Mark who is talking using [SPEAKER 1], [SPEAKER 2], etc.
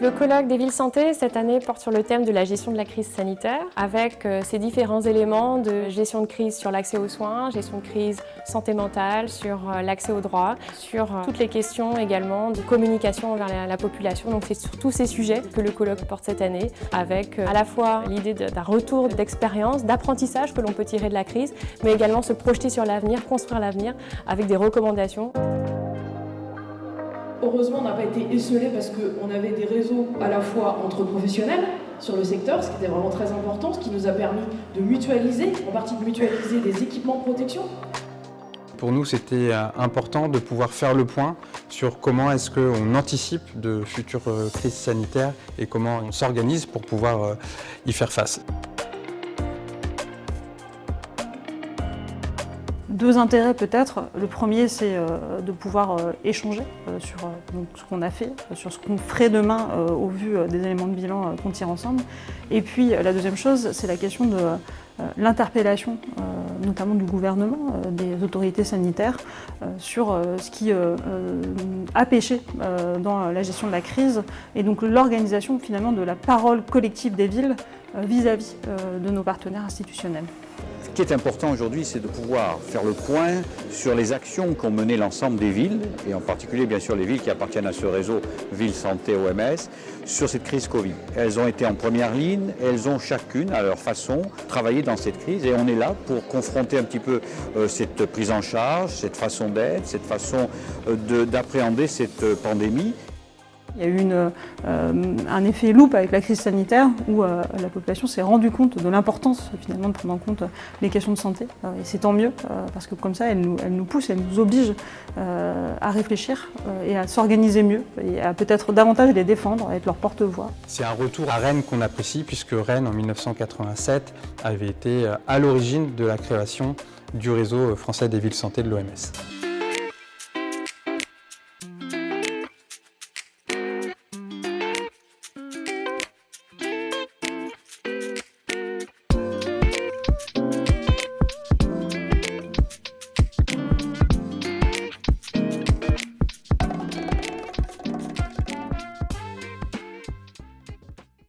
[SPEAKER 1] Le colloque des villes santé cette année porte sur le thème de la gestion de la crise sanitaire avec ces différents éléments de gestion de crise sur l'accès aux soins, gestion de crise santé mentale, sur l'accès aux droits, sur toutes les questions également de communication envers la population. Donc c'est sur tous ces sujets que le colloque porte cette année avec à la fois l'idée d'un retour d'expérience, d'apprentissage que l'on peut tirer de la crise, mais également se projeter sur l'avenir, construire l'avenir avec des recommandations.
[SPEAKER 2] Heureusement, on n'a pas été esseulés parce qu'on avait des réseaux à la fois entre professionnels sur le secteur, ce qui était vraiment très important, ce qui nous a permis de mutualiser, en partie de mutualiser des équipements de protection.
[SPEAKER 3] Pour nous, c'était important de pouvoir faire le point sur comment est-ce qu'on anticipe de futures crises sanitaires et comment on s'organise pour pouvoir y faire face.
[SPEAKER 4] Deux intérêts peut-être. Le premier, c'est de pouvoir échanger sur ce qu'on a fait, sur ce qu'on ferait demain au vu des éléments de bilan qu'on tire ensemble. Et puis la deuxième chose, c'est la question de l'interpellation, notamment du gouvernement, des autorités sanitaires, sur ce qui a péché dans la gestion de la crise et donc l'organisation finalement de la parole collective des villes vis-à-vis de nos partenaires institutionnels.
[SPEAKER 5] Ce qui est important aujourd'hui, c'est de pouvoir faire le point sur les actions qu'ont menées l'ensemble des villes, et en particulier bien sûr les villes qui appartiennent à ce réseau Ville Santé OMS, sur cette crise Covid. Elles ont été en première ligne, elles ont chacune à leur façon travaillé dans cette crise, et on est là pour confronter un petit peu cette prise en charge, cette façon d'être, cette façon d'appréhender cette pandémie.
[SPEAKER 4] Il y a eu un effet loupe avec la crise sanitaire où la population s'est rendue compte de l'importance finalement de prendre en compte les questions de santé. Et c'est tant mieux parce que comme ça, elle nous pousse, elle nous oblige à réfléchir et à s'organiser mieux et à peut-être davantage les défendre, à être leur porte-voix.
[SPEAKER 3] C'est un retour à Rennes qu'on apprécie puisque Rennes en 1987 avait été à l'origine de la création du réseau français des villes santé de l'OMS.